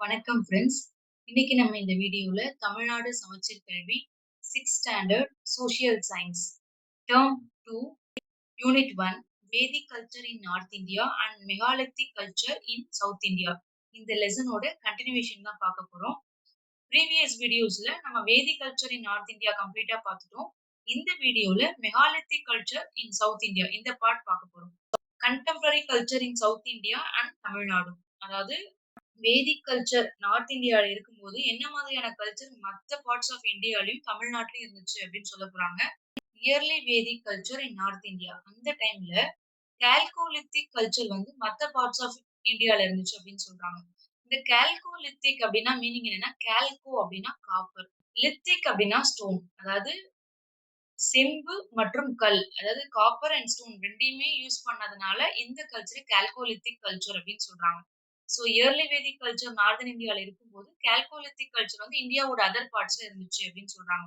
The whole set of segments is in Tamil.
வணக்கம் ஃப்ரெண்ட்ஸ். இன்னைக்கு நம்ம இந்த வீடியோல தமிழ்நாடு சமச்சீர் கல்வி 6th standard social science term 2 unit 1 Vedic culture in north India and megalithic culture in South India இந்த லெசனோட கண்டினியூஷன் தான் பார்க்க போறோம். ப்ரீவியஸ் வீடியோஸ்ல நம்ம வேதிக் கல்ச்சர் இன் நார்த் இந்தியா கம்ப்ளீட்டா பார்த்துட்டோம். இந்த வீடியோல megalithic culture in South India இந்த பார்ட் பார்க்க போறோம். Contemporary culture in South India and Tamil Nadu, அதாவது வேதிக் கல்ச்சர் நார்த் இந்தியால இருக்கும்போது என்ன மாதிரியான கல்ச்சர் மற்ற பார்ட்ஸ் ஆஃப் இந்தியாலையும் தமிழ்நாட்டிலும் இருந்துச்சு அப்படின்னு சொல்ல போறாங்க. Early Vedic culture in north India அந்த டைம்ல கால்கோலித்திக் கல்ச்சர் வந்து மற்ற பார்ட்ஸ் ஆஃப் இந்தியால இருந்துச்சு அப்படின்னு சொல்றாங்க. இந்த கால்கோலித்திக் அப்படின்னா மீனிங் என்னன்னா, கால்கோ அப்படின்னா காப்பர், லித்திக் அப்படின்னா ஸ்டோன், அதாவது செம்பு மற்றும் கல், அதாவது காப்பர் அண்ட் ஸ்டோன் ரெண்டையுமே யூஸ் பண்ணதுனால இந்த கல்ச்சர் கால்கோலித்திக் கல்ச்சர் அப்படின்னு சொல்றாங்க. So yearly Vedic culture northern இந்தியால இருக்கும்போது கால்கோலித்திக் கல்ச்சர் வந்து இந்தியாவோட அதர் பார்ட்ஸ்ல இருந்துச்சு அப்படின்னு சொல்றாங்க.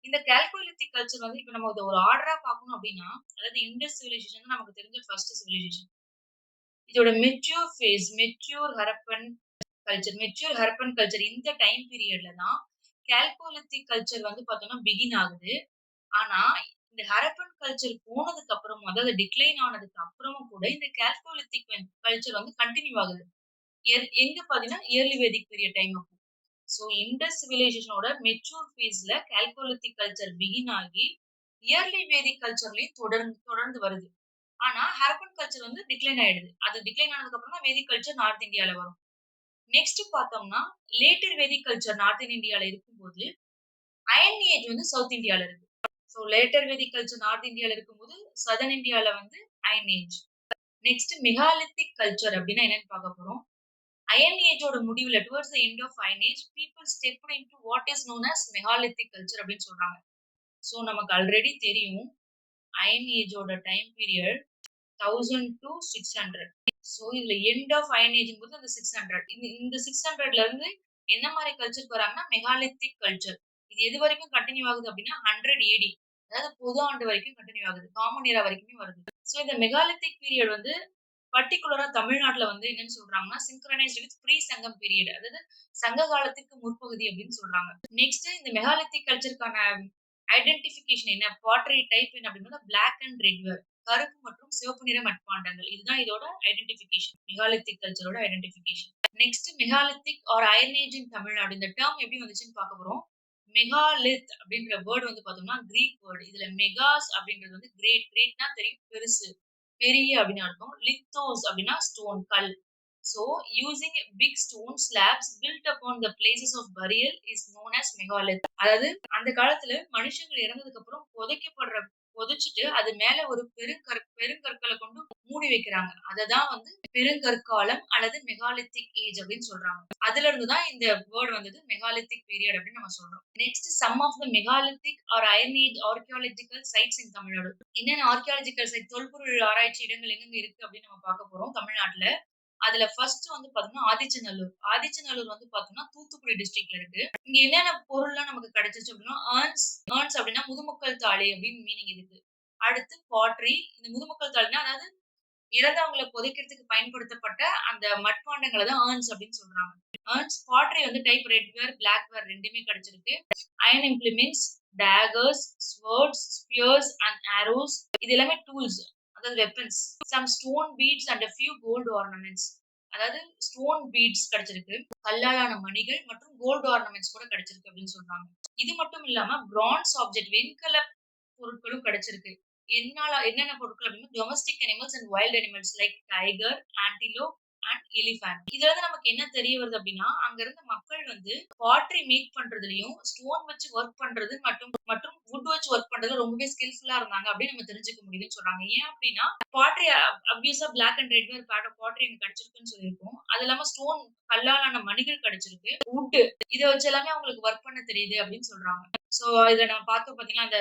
இந்த கால்கோலித்திக் கல்ச்சர் வந்து இப்ப நம்ம ஒரு ஆர்டரா பார்க்கணும் அப்படின்னா, அதாவது இண்டஸ் சிவிலைசேஷன் நமக்கு தெரிஞ்ச ஃபர்ஸ்ட் சிவிலைசேஷன். இதோட மெச்சூர் ஹரப்பன் கல்ச்சர் இந்த டைம் பீரியட்ல தான் கால்கோலித்திக் கல்ச்சர் வந்து பார்த்தோம்னா பிகின் ஆகுது. ஆனா இந்த ஹரப்பன் கல்ச்சர் போனதுக்கு அப்புறம், அதாவது டிக்ளைன் ஆனதுக்கு அப்புறமும் கூட இந்த கால்கோலித்திக் கல்ச்சர் வந்து கண்டினியூ ஆகுது. எங்க பாத்தீங்கன்னா இயர்லி வேதிக் பீரியட் டைம் அப்போ. ஸோ இண்டஸ் சிவிலைசேஷனோட மெச்சூர் ஃபேஸ்ல கால்கோலித்திக் கல்ச்சர் பிகின் ஆகி இயர்லி வேதிக் கல்ச்சர்லயும் தொடர்ந்து தொடர்ந்து வருது. ஆனா ஹரப்பன் கல்ச்சர் வந்து டிக்ளைன் ஆயிடுது. அது டிக்ளைன் ஆனதுக்கு அப்புறம் தான் வேதிக் கல்ச்சர் நார்த் இந்தியால வரும். நெக்ஸ்ட் பார்த்தோம்னா லேட்டர் வேதிக் கல்ச்சர் நார்த் இந்தியால இருக்கும்போது அயன் ஏஜ் வந்து சவுத் இந்தியால இருக்கு. So later Vedic culture north இந்தியால இருக்கும்போது சதர்ன் இந்தியால வந்து iron age. Next megalithic culture அப்படின்னா என்னன்னு பார்க்க போறோம். அயன் ஏஜோட முடிவுல towards the end of iron age people stepped into what is known as megalithic culture அப்படின்னு சொல்றாங்க. ஸோ நமக்கு ஆல்ரெடி தெரியும் அயன் ஏஜோட டைம் பீரியட் 1000 to 600. ஸோ இதுல எண்ட் ஆஃப் அயன் ஏஜ் போது அந்த 600. இந்த 600ல இருந்து என்ன மாதிரி கல்ச்சருக்கு வராங்கன்னா மெகாலித்திக் கல்ச்சர். இது எது வரைக்கும் கண்டினியூ ஆகுது அப்படின்னா 100 AD, அதாவது பொது ஆண்டு வரைக்கும் கண்டினியூ ஆகுது. காமன் ஏரா வரைக்குமே வருது. ஸோ இந்த மெகாலித்திக் பீரியட் வந்து பர்டிகுலரா தமிழ்நாட்டுல வந்து என்னன்னு சொல்றாங்கன்னா சிங்க்ரனைஸ்ட் வித் ப்ரீ சங்கம் பீரியட், அதாவது சங்க காலத்திற்கு முற்பகுதி அப்படின்னு சொல்றாங்க. நெக்ஸ்ட் இந்த மெகாலித்திக் கல்ச்சருக்கான ஐடென்டிபிகேஷன் என்ன, பாட்டரி டைப் என்ன அப்படின்னா பிளாக் அண்ட் ரெட் வேர், கருப்பு மற்றும் சிவப்பு நிற மட்பாண்டங்கள். இதுதான் இதோட ஐடென்டிபிகேஷன், மெகாலித்திக் கல்ச்சரோட identification. Next megalithic or iron age in Tamil Nadu, இந்த டேர்ம் எப்படி வந்துச்சுன்னு பார்க்க போறோம். மெகாலித் அப்படின்ற வேர்டு வந்து பார்த்தோம்னா கிரீக் வேர்டு. இதுல மெகாஸ் அப்படின்றது வந்து கிரேட், கிரேட்னா தெரியும் பெருசு, பெரிய அப்படின்னு அர்த்தம். லித்தோஸ் அப்படின்னா ஸ்டோன், கல். So using big stone slabs built upon the places of burial is known as megalith. அதாவது அந்த காலத்துல மனுஷங்க இறந்ததுக்கு அப்புறம் புதைச்சிட்டு அது மேல ஒரு பெருங்கற்களை கொண்டு மூடி வைக்கிறாங்க. அததான் வந்து பெருங்கற்காலம் அல்லது மெகாலித்திக் ஏஜ் அப்படின்னு சொல்றாங்க. அதுல இருந்து தான் இந்த வேர்ட் வந்தது மெகாலித்திக் பீரியட் அப்படின்னு நம்ம சொல்றோம். Next some of the megalithic or iron age archaeological sites in Tamil Nadu. என்னென்ன ஆர்கியாலஜிக்கல் சைட், தொல்பொருள் ஆராய்ச்சி இடங்கள் எங்க இருக்கு அப்படின்னு நம்ம பார்க்க போறோம் தமிழ்நாட்டுல. அதுல ஃபர்ஸ்ட் வந்து பாத்தீங்கன்னா ஆதிச்சநல்லூர். ஆதிச்சநல்லூர் வந்து பாத்தீங்கன்னா தூத்துக்குடி டிஸ்ட்ரிக்ட்ல இருக்கு. இங்க என்னென்ன பொருள்லாம் நமக்கு கிடைச்சிச்சு அப்படின்னா ஏர்ன்ஸ் அப்படின்னா முதுமக்கள் தாழை அப்படின்னு மீனிங் இருக்கு. அடுத்து பாட்ரி, இந்த முதுமக்கள் தாழினா அதாவது இறந்தவங்களை புதைக்கிறதுக்கு பயன்படுத்தப்பட்ட அந்த மட்பாண்டங்களை தான் ஏர்ன்ஸ் அப்படின்னு சொல்றாங்க. ஏர்ன்ஸ், பாட்ரி வந்து type red ware, black ware ரெண்டுமே கிடைச்சிருக்கு. Iron implements, daggers, swords, spears and arrows, இது எல்லாமே டூல்ஸ், அதாவது weapons. Some stone beads and a few gold ornaments, அதாவது ஸ்டோன் பீட்ஸ் கிடைச்சிருக்கு, கல்லாலான மணிகள் மற்றும் கோல்டு ஆர்னமெண்ட்ஸ் கூட கிடைச்சிருக்கு அப்படின்னு சொல்றாங்க. இது மட்டும் இல்லாம பிரான்ஸ் ஆப்ஜெக்ட், வெண்கல பொருட்களும் கிடைச்சிருக்கு. என்னென்ன பொருட்கள் அப்படின்னா domestic animals and wild animals like tiger, antelope and elephant. இதுல இருந்து நமக்கு என்ன தெரிய வருது அப்படின்னா, அங்க இருந்த மக்கள் வந்து பாட்ரி மேக் பண்றதுலயும் ஸ்டோன் வச்சு ஒர்க் பண்றது மற்றும் வுட் வச்சு ஒர்க் பண்றதுல ரொம்பவே ஸ்கில்ஃபுல்லா இருந்தாங்க அப்படின்னு நம்ம தெரிஞ்சுக்க முடியுதுன்னு சொல்றாங்க. ஏன் அப்படின்னா pottery obviously black and red ware pottery எனக்கு கிடைச்சிருக்குன்னு சொல்லியிருக்கோம். அது இல்லாம ஸ்டோன், கல்லாலான மணிகள் கிடைச்சிருக்கு, வுட், இதை வச்சு எல்லாமே அவங்களுக்கு ஒர்க் பண்ண தெரியுது அப்படின்னு சொல்றாங்க. சோ இதுல நம்ம பார்த்தோம் பாத்தீங்கன்னா அந்த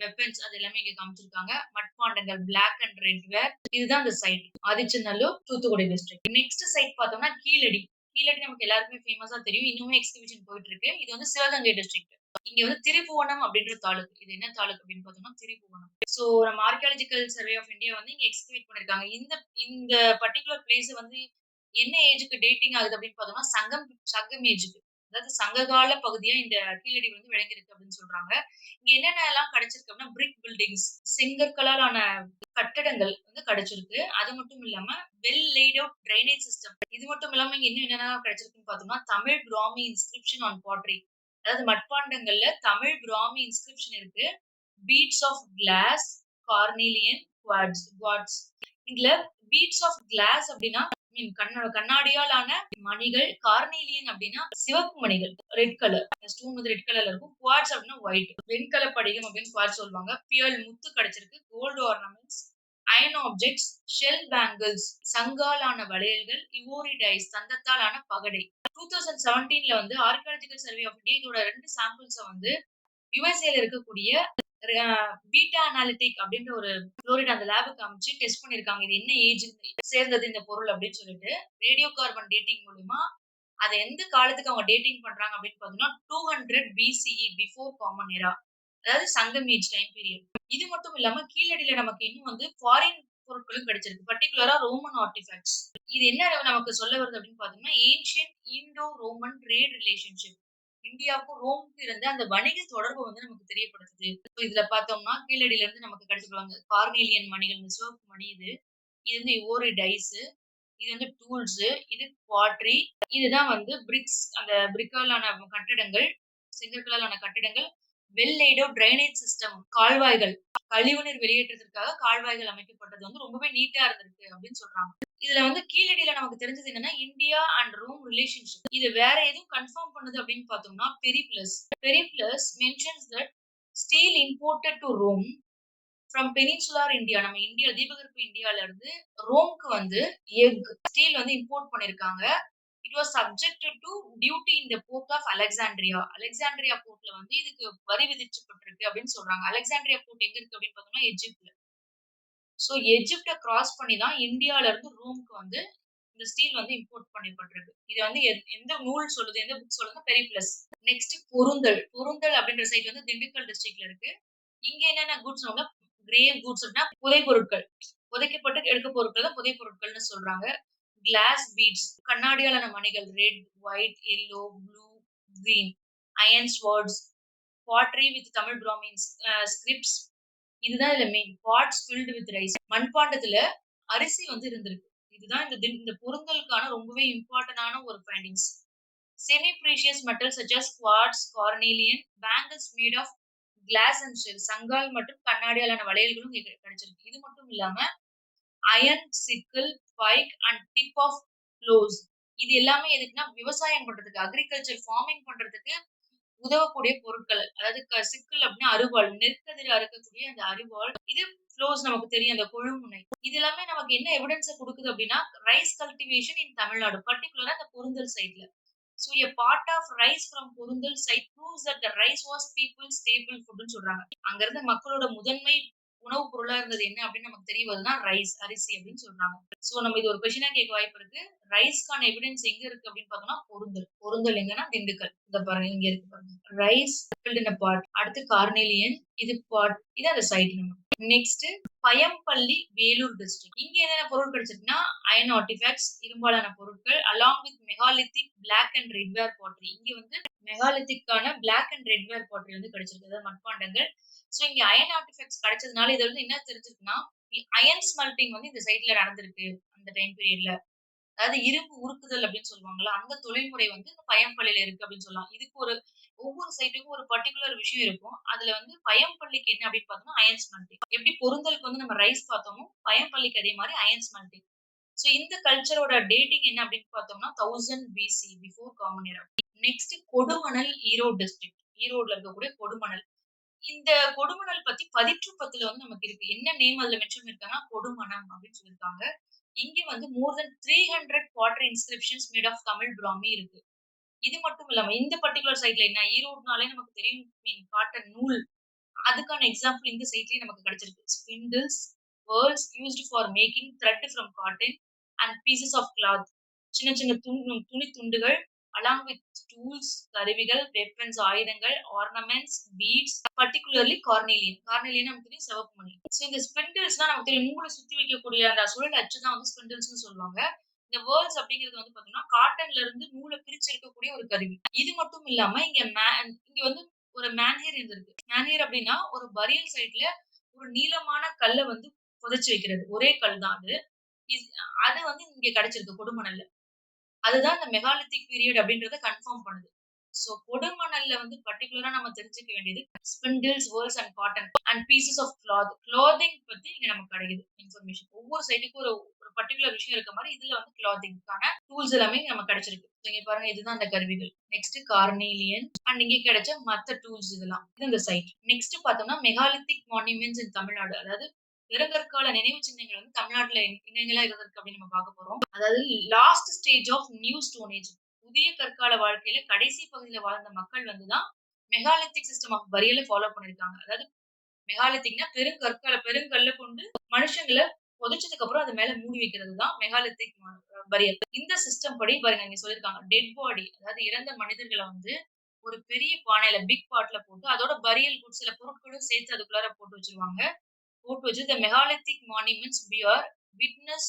வெப்பன்ஸ் அது எல்லாமே இங்க காமிச்சிருக்காங்க. மட்பாண்டங்கள், பிளாக் அண்ட் ரெட் வேர், இதுதான் அந்த site Adichanallur, Thoothukudi district. Next site பார்த்தோம்னா கீழடி. கீழடி நமக்கு எல்லாருக்குமே ஃபேமஸா தெரியும். இன்னுமே எக்ஸிபிஷன் போயிட்டு இருக்கு. இது வந்து சிவகங்கை டிஸ்ட்ரிக்ட். இங்க வந்து திரிபுவனம் அப்படின்ற தாலுக்கு. இது என்ன தாலுக்கு அப்படின்னு பார்த்தோம்னா திரிபுவனம். சோ நம்ம ஆர்கியாலஜிக்கல் சர்வே ஆஃப் இந்தியா வந்து இங்க எக்ஸ்கவேட் பண்ணிருக்காங்க. இந்த பர்டிகுலர் பிளேஸ் வந்து என்ன ஏஜ்க்கு டேட்டிங் ஆகுது அப்படின்னு பார்த்தோம்னா, சங்கம் ஏஜ்க்கு. அதாவது சங்ககால பகுதியா இந்த கீழடி வந்து விளங்கியிருக்கு அப்படின்னு சொல்றாங்க. இங்க என்னென்னலாம் கிடைச்சிருக்கு அப்படின்னா, பிரிக் பில்டிங்ஸ் செங்கற்களால் ஆன கட்டடங்கள் வந்து கிடைச்சிருக்கு. அது மட்டும் இல்லாம well laid out drainage system. இது மட்டும் இல்லாம இங்க இன்னும் என்னென்னலாம் கிடைச்சிருக்குன்னு பார்த்தோம்னா, Tamil Brahmi inscription on pottery. அதாவது மட்பாண்டங்கள்ல தமிழ் பிராமி இன்ஸ்கிரிப்ஷன் இருக்கு. Beads of glass, carnelian, quartz. இதுல பீட்ஸ் ஆஃப் கிளாஸ் அப்டின்னா, கண்ணாடியால் ஆன மணிகள், கார்னீலியன் அப்டின்னா சிவப்பு மணிகள். Red colour. அந்த ஸ்டோன் வந்து ரெட் கலர்ல இருக்கும். குவார்ட்ஸ் அப்டின்னா ஒயிட். வெண்கல படிகம் அப்டின்னு குவார்ட்ஸ் சொல்லுவாங்க. பியர்ல் முத்து கிடைச்சிருக்கு. Gold ornaments, iron objects, shell bangles, சங்கால் ஆன வளையல்கள், இவோரி டைஸ் தந்தத்தால் ஆன பகடை. 2017ல வந்து ஆர்க்கியாலஜிக்கல் சர்வே ஆஃப் இந்தியா இதோட 2 சாம்பிள்ஸ வந்து யுஎஸ்ஏல இருக்கக்கூடிய பீட்டா அனாலிட்டிக் அப்படின்ற ஒரு குளோரைட் அந்த லேபுக்கு அனுப்பிச்சு டெஸ்ட் பண்ணியிருக்காங்க. இது என்ன ஏஜ் சேர்ந்தது இந்த பொருள் அப்படின்னு சொல்லிட்டு. ரேடியோ கார்பன் டேட்டிங் மூலியமா அத எந்த காலத்துக்கு அவங்க டேட்டிங் பண்றாங்க அப்படின்னு பார்த்தீங்கன்னா, 200 பிசிஇ பிஃபோர் காமன் எரா. அதாவது சங்கம் ஏஜ் டைம் பீரியட். இது மட்டும் இல்லாம கீழடியில நமக்கு இன்னும் வந்து ஃபாரின் பொருட்களும் கிடைச்சிருக்கு. பர்ட்டிகுலரா ரோமன் ஆர்டிஃபேக்ட்ஸ். இது என்ன நமக்கு சொல்ல வருது அப்படின்னு பார்த்தீங்கன்னா, ancient Indo Roman trade relationship. இந்தியாவுக்கும் ரோமுக்கும் இருந்த அந்த வணிக தொடர்பு வந்து நமக்கு தெரியப்படுத்துது. இதுல பார்த்தோம்னா, கீழடியில இருந்து நமக்கு கிடைச்சிருவாங்க. கார்னேலியன் மணிகள், இந்த சிவப்பு மணி இது. இது வந்து இவோரி டைஸ். இது வந்து டூல்ஸ். இது பாட்ரி. இதுதான் வந்து பிரிக்ஸ். அந்த பிரிக்காலான கட்டிடங்கள், செங்கற்களாலான கட்டிடங்கள். Well laid out drainage system. கால்வாய்கள். கழிவுநீர் வெளியேற்றத்திற்காக கால்வாய்கள் அமைக்கப்பட்டது வந்து ரொம்பவே நீட்டா இருந்திருக்கு அப்படின்னு சொல்றாங்க. இதுல வந்து கீழடியில நமக்கு தெரிஞ்சது என்னன்னா, இந்தியா அண்ட் ரோம் ரிலேஷன்ஷிப். இது வேற எதுவும் கன்ஃபார்ம் பண்ணுது அப்படின்னு பார்த்தோம்னா, Periplus. Periplus mentions that steel imported to Rome from peninsular India. நம்ம இந்தியா தீபகற்ப இந்தியால இருந்து ரோம்க்கு வந்து ஸ்டீல் வந்து இம்போர்ட் பண்ணியிருக்காங்க. It was subjected to duty in the port of Alexandria. Alexandria போர்ட்ல வந்து இதுக்கு வரி விதிக்கப்பட்டிருக்கு அப்படின்னு சொல்றாங்க. அலெக்சாண்ட்ரியா போர்ட் எங்க இருக்கு அப்படின்னு பார்த்தோம்னா, எஜிப்ட்ல. சோ எஜிப்ட கிராஸ் பண்ணி தான் இந்தியால இருந்து ரோம்க்கு வந்து இந்த ஸ்டீல் வந்து இம்போர்ட் பண்ணப்பட்டிருக்கு. இது வந்து எந்த நூல் சொல்லுது, எந்த புக் சொல்லுதுன்னா பெரிப்ளஸ். நெக்ஸ்ட் பொருந்தல். பொருந்தல் அப்படின்ற சைட் வந்து திண்டுக்கல் டிஸ்ட்ரிக்ட்ல இருக்கு. இங்க என்னென்ன கூட்ஸ் கிரேவ் கூட்ஸ் அப்படின்னா புதை பொருட்கள். புதைக்கப்பட்டு எடுக்க பொருட்கள் தான் புதை பொருட்கள்னு சொல்றாங்க. கிளாஸ் பீட்ஸ் கண்ணாடியாலான மணிகள் red, white, yellow, blue, green. Iron swords, pottery with Tamil Brahmins, scripts. இதுதான் இதுல main. Pots filled with rice. மண்பாண்டத்துல அரிசி வந்து இருந்திருக்கு. இதுதான் இந்த பொருந்தலுக்கான ரொம்பவே இம்பார்ட்டன்டான ஒரு findings. Semi precious metals such as quartz, carnelian, bangles made of glass and shell. சங்கால் மற்றும் கண்ணாடியாலான வளையல்களும் இங்க கிடைச்சிருக்கு. இது மட்டும் இல்லாம iron sickle, pike and tip of ploughs. இது எல்லாமே எதுக்குன்னா விவசாயம் பண்றதுக்கு, அக்ரிகல்ச்சர் ஃபார்மிங் பண்றதுக்கு உதவக்கூடிய பொருட்கள். அதாவது சிக்கல் அப்படின்னா அரிவாள். நெற்கதிர் அறுக்கக்கூடிய அந்த அரிவாள். இது ப்ளோஸ் நமக்கு தெரியும். அந்த கொழுமுனை. இது எல்லாமே நமக்கு என்ன எவிடன்ஸ குடுக்குது அப்படின்னா, ரைஸ் கல்டிவேஷன் இன் தமிழ்நாடு. பர்ட்டிகுலரா இந்த பொருந்தல் சைட்ல. So a part of rice from Porunthal site proves that the rice was people's staple food ன்னு சொல்றாங்க. அங்க இருந்த மக்களோட முதன்மை உணவுப் பொருளா இருந்தது என்ன அப்படின்னு நமக்கு தெரிய வருதுன்னா, ரைஸ் அரிசி அப்படின்னு சொல்றாங்க. சோ நம்ம இது ஒரு கொஸ்டினா கேட்க வாய்ப்பு இருக்கு. ரைஸ்க்கான எவிடன்ஸ் எங்க இருக்கு அப்படின்னு பார்த்தோம்னா, பொருந்தல். பொருந்தல் எங்கன்னா திண்டுக்கல். இத பாருங்க இங்க இருக்கு பாருங்க. Rice filled in a pot. அடுத்து கார்னேலியன். இது பாட். இது அந்த சைட் நமக்கு. Next Payyampalli, Vellore district. இங்க என்னென்ன பொருள் கிடைச்சிருக்குன்னா, அயர்ன் ஆர்டிஃபேக்ட்ஸ் இரும்பாலான பொருட்கள் along with megalithic black and red ware pottery. இங்க வந்து மெகாலித்திக்கான black and red ware pottery வந்து கிடைச்சிருக்கு. அதாவது மட்பாண்டங்கள். சோ இங்க அயர்ன் ஆர்டிஃபேக்ட்ஸ் கிடைச்சதுனால இதுல வந்து என்ன தெரிஞ்சிருக்குன்னா, அயர்ன் ஸ்மெல்டிங் வந்து இந்த சைட்ல நடந்திருக்கு அந்த டைம் பீரியட்ல. அதாவது இரும்பு உருக்குதல் அப்படின்னு சொல்லுவாங்கல்ல, அந்த தொழில்முறை வந்து இந்த பயம்பள்ளியில இருக்கு அப்படின்னு சொல்லலாம். இதுக்கு ஒவ்வொரு சைட்டுக்கும் ஒரு பர்ட்டிகுலர் விஷயம் இருக்கும். அதுல வந்து பயம்பள்ளிக்கு என்ன அப்படின்னு பார்த்தோம்னா, அயர்ன் ஸ்மெல்டிங். எப்படி பொருந்தலுக்கு வந்து நம்ம ரைஸ் பார்த்தோமோ, பயம்பள்ளிக்கு அதே மாரி அயர்ன் ஸ்மெல்டிங். சோ இந்த கல்ச்சரோட டேட்டிங் என்ன அப்படின்னு பார்த்தோம்னா, 1000 BC before common era. Next Kodumanal, Erode district. ஈரோடுல இருக்கக்கூடிய கொடுமணல். இந்த கொடுமணல் பத்தி பதிற்று பத்துல வந்து நமக்கு இருக்கு. என்ன நேம் அதுல மென்ஷன் பண்ணிருக்காங்கன்னா, கொடுமணம் அப்படின்னு சொல்லியிருக்காங்க. இங்க வந்து more than 300 pottery inscriptions made of Tamil Brahmi இருக்கு. இது மட்டும் இல்லாம இந்த பர்ட்டிகுலர் சைட்ல என்ன ஈரோடுனாலே நமக்கு தெரியும் காட்டன் நூல். அதுக்கான எக்ஸாம்பிள் இந்த சைட்லயே நமக்கு கிடைச்சிருக்கு. Spindles, pearls used for making thread from cotton and pieces of cloth. சின்ன சின்ன துணி துண்டுகள் அலாங் வித் டூல்ஸ், கருவிகள், வெப்பன்ஸ் ஆயுதங்கள், ornaments, beads, particularly carnelian. Carnelian நமக்கு தெரியும் சிவப்பு மணி. சோ இந்த ஸ்பிண்டில்ஸ்லாம் நமக்கு தெரியும். நூல சுத்தி வைக்கக்கூடிய அந்த சுழல் அச்சு தான் வந்து ஸ்பிண்டில்ஸ்னு சொல்லுவாங்க. இந்த வேர்ல்ஸ் அப்படிங்கிறது வந்து பார்த்தீங்கன்னா, காட்டன்ல இருந்து நூல பிரிச்சு எடுக்கக்கூடிய ஒரு கருவி. இது மட்டும் இல்லாம இங்க வந்து ஒரு மேன்ஹியர் இருந்திருக்கு. மேன்ஹியர் அப்படின்னா, ஒரு பரியல் சைட்ல ஒரு நீளமான கல்ல வந்து புதைச்சு வைக்கிறது. ஒரே கல் தான் அது. இஸ் அது வந்து இங்க கிடைச்சிருக்கு கொடுமணல்ல. அதுதான் இந்த மெகாலித்திக் பீரியட் அப்படின்றத கன்ஃபார்ம் பண்ணுது. சோ கொடுமணல்ல வந்து பர்ட்டிகுலரா நம்ம தெரிஞ்சுக்க வேண்டியது spindles, whorls and cotton and pieces of cloth. Clothing பத்தி இங்க நமக்கு கிடைக்குது இன்ஃபர்மேஷன். ஒவ்வொரு சைட்டுக்கும் ஒரு ஒரு பர்ட்டிகுலர் விஷயம் இருக்க மாரி இதுல வந்து கிளாத்திங்க்கான டூல்ஸ் எல்லாமே நமக்கு கிடைச்சிருக்கு. இங்க பாருங்க இதுதான் அந்த கருவிகள். நெக்ஸ்ட் கார்னேலியன் அண்ட் இங்க கிடைச்ச மத்த டூல்ஸ் இதெல்லாம். இது இந்த சைட். நெக்ஸ்ட் பார்த்தோம்னா மெகாலித்திக் மானுமெண்ட்ஸ் இன் தமிழ்நாடு. அதாவது பெருங்கற்கால நினைவு சின்னங்கள் வந்து தமிழ்நாட்டுல எங்கெங்கெல்லாம் இருந்திருக்கு அப்படின்னு நம்ம பார்க்க போறோம். அதாவது last stage of new stone age. புதிய கற்கால வாழ்க்கையில கடைசி பகுதியில வாழ்ந்த மக்கள் வந்து தான் megalithic system of burial follow பண்ணியிருக்காங்க. அதாவது மெகாலித்திக்னா பெருங்கல்ல கொண்டு மனுஷங்கள புதைச்சதுக்கு அப்புறம் அது மேல மூடி வைக்கிறது தான் மெகாலித்திக் பரியல். இந்த சிஸ்டம் படி பாருங்க இங்க சொல்லியிருக்காங்க. டெட் பாடி அதாவது இறந்த மனிதர்கள வந்து ஒரு பெரிய பானையில பிக் பாட்ல போட்டு அதோட பரியல் குட்ஸ் சில பொருட்களும் சேர்த்து அதுக்குள்ளார போட்டு வச்சுருவாங்க. போட்டு வச்சு the megalithic monuments bear witness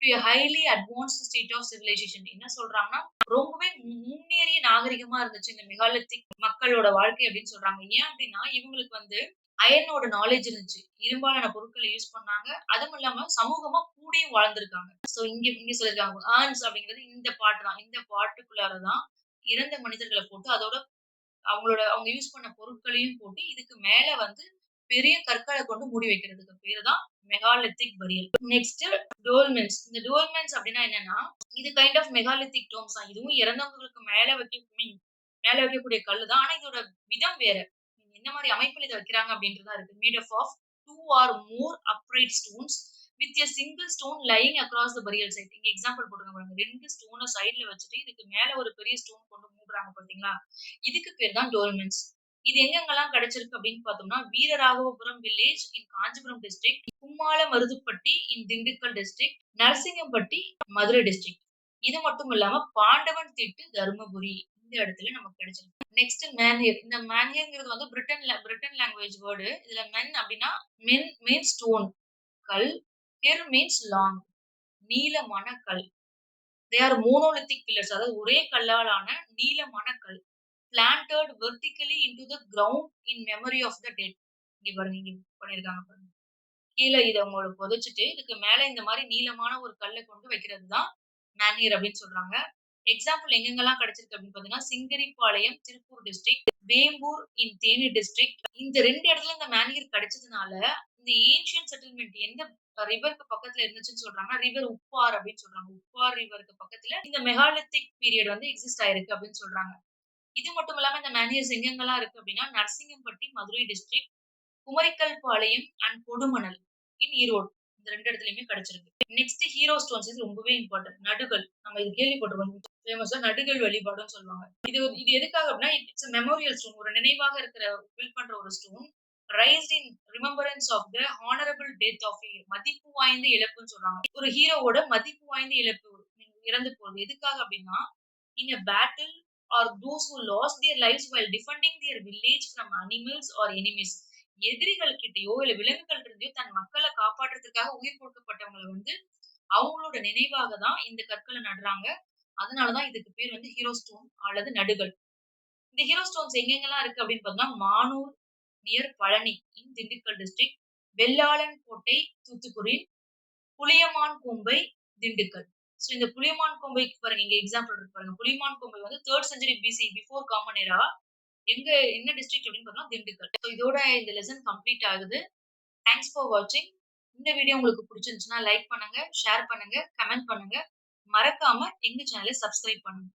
to a highly advanced state of civilisation. என்ன சொல்றாங்கன்னா, ரொம்பவே முன்னேறிய நாகரிகமா இருந்துச்சு இந்த மெகாலித்திக் மக்களோட வாழ்க்கை அப்படின்னு சொல்றாங்க. ஏன் அப்படின்னா, இவங்களுக்கு வந்து அயர்னோட நாலேட்ஜ் இருந்துச்சு. இரும்பாலான பொருட்கள யூஸ் பண்ணாங்க. அதுவும் இல்லாம சமூகமா கூடயும் வாழ்ந்திருக்காங்க. சோ இங்க சொல்லியிருக்காங்க. ஆர்ன்ஸ் அப்படிங்கிறது இந்த பாட்டு தான். இந்த பாட்டுக்குள்ளார தான் இறந்த மனிதர்கள போட்டு அதோட அவங்க யூஸ் பண்ண பொருட்களையும் போட்டு, இதுக்கு மேல வந்து பெரிய கற்கள கொண்டு மூடி வைக்கிறதுக்கு பேரு தான் மெகாலித்திக் பரியல். Next dolmens. இந்த டோல்மென்ஸ் அப்டின்னா என்னன்னா, இது கைண்ட் ஆஃப் மெகாலித்திக் டோம்ஸ் தான். இதுவும் இறந்தவங்களுக்கு மேல வைக்கக்கூடிய கல்லு தான். ஆனா இதோட விதம் வேற. என்ன மாரி அமைப்புல இத வைக்கிறாங்க அப்டின்றது தான் இருக்கு. Made of 2 or more upright stones with a single stone lying across the burial site. இங்க எக்ஸாம்பிள் போட்டுருக்காங்க பாருங்க. 2 ஸ்டோன சைடுல வச்சுட்டு, இதுக்கு மேல ஒரு பெரிய ஸ்டோன் கொண்டு மூடுறாங்க பார்த்தீங்களா? இதுக்கு பேர் தான் டோல்மென்ஸ். இது எங்கெங்கலாம் கிடைச்சிருக்கு அப்படின்னு பார்த்தோம்னா, Veeraraghavapuram village in Kanchipuram district, Kummalamaruthupatti in Dindigul district, Narasingampatti Madurai district. இது மட்டும் இல்லாம பாண்டவன் திட்டு தர்மபுரி இந்த இடத்துல நமக்கு கிடைச்சிருக்கு. நெக்ஸ்ட் மேன்ஹியர். இந்த மேன்ஹியர்ங்கிறது வந்து பிரிட்டன் லாங்குவேஜ் வேர்டு. இதுல மென் அப்படின்னா மீன்ஸ் ஸ்டோன் கல். ஹிர் மீன்ஸ் லாங் நீளமான கல். தே ஆர் மோனோலித்திக் பில்லர்ஸ் அதாவது ஒரே கல்லால் ஆன நீளமான கல். Planted vertically into the ground in memory of the dead. இங்க பாருங்க இங்க பண்ணியிருக்காங்க பாருங்க. கீழ இத அவங்கள புதைச்சுட்டு, இதுக்கு மேல இந்த மாரி நீளமான ஒரு கல்ல கொண்டு வைக்கிறது தான் மேன்ஹியர் அப்படின்னு சொல்றாங்க. எக்ஸாம்பிள் எங்கெங்கலாம் கிடைச்சிருக்கு அப்படின்னு பார்த்தீங்கன்னா, சிங்கரிப்பாளையம் திருப்பூர் டிஸ்ட்ரிக்ட், வேம்பூர் இன் தேனி டிஸ்ட்ரிக்ட். இந்த 2 இடத்துல இந்த மேன்ஹியர் கிடைச்சதுனால, இந்த ஏன்ஷியன்ட் செட்டில்மென்ட் எந்த ரிவருக்கு பக்கத்துல இருந்துச்சுன்னு சொல்றாங்கன்னா, ரிவர் உப்பார் அப்படின்னு சொல்றாங்க. உப்பார் ரிவருக்கு பக்கத்துல இந்த மெகாலித்திக் பீரியட் வந்து எக்ஸிஸ்ட் ஆயிருக்கு அப்படின்னு சொல்றாங்க. இது மட்டும் இல்லாம இந்த மேன்ஹியர்ஸ் எங்கெங்கலாம் இருக்கு அப்படின்னா, Narasingampatti Madurai district, Kumarikkal Palayam and Kodumanal in Erode. இந்த 2 இடத்துலயுமே கிடைச்சிருக்கு. நெக்ஸ்ட் ஹீரோ ஸ்டோன்ஸ் இது ரொம்பவே இம்பார்ட்டன்ட். நடுகல். நம்ம இது கேள்விப்பட்டிருப்போம். ஃபேமஸா நடுகல் வழிபாடுன்னு சொல்லுவாங்க. இது எதுக்காக அப்படின்னா, இட்ஸ் எ மெமோரியல் ஸ்டோன். ஒரு நினைவாக இருக்கிற பில்ட் பண்ற ஒரு stone. Raised in remembrance of the honourable death of மதிப்பு வாய்ந்த இழப்புன்னு சொல்றாங்க. ஒரு ஹீரோவோட மதிப்பு வாய்ந்த இழப்பு இறந்து போறது. எதுக்காக அப்படின்னா, in a battle or those who lost their lives while defending their village from animals or enemies. எதிரிகள் கிட்டயோ இல்ல விலங்குகள் இருந்தோ தன் மக்கள காப்பாற்றுறதுக்காக உயிர் கொடுக்கப்பட்டவங்கள வந்து அவங்களோட நினைவாக தான் இந்த கற்கள நடுறாங்க. அதனால தான் இதுக்கு பேர் வந்து ஹீரோ ஸ்டோன் அல்லது நடுகல். இந்த ஹீரோ ஸ்டோன்ஸ் எங்கெங்கலாம் இருக்கு அப்படின்னு பார்த்தோம்னா, மானூர் நியர் பழனி இன் திண்டுக்கல் டிஸ்ட்ரிக்ட், வெள்ளாளன் கோட்டை தூத்துக்குடி, புளியமான் கோம்பை திண்டுக்கல். சோ இந்த புளியமான் கோம்பைக்கு பாருங்க இங்க எக்ஸாம்பிள் இருக்கு பாருங்க. புளியமான் கோம்பை வந்து 3rd century PC before common எரா எங்க என்ன டிஸ்ட்ரிக்ட் அப்படின்னு பார்த்தோம்னா திண்டுக்கல். சோ இதோட இந்த லெசன் கம்ப்ளீட் ஆகுது. தேங்க்ஸ் ஃபார் வாட்சிங். இந்த வீடியோ உங்களுக்கு பிடிச்சிருந்துச்சுன்னா லைக் பண்ணுங்க, ஷேர் பண்ணுங்க, கமெண்ட் பண்ணுங்க. மறக்காம எங்க சேனல சப்ஸ்கிரைப் பண்ணுங்க.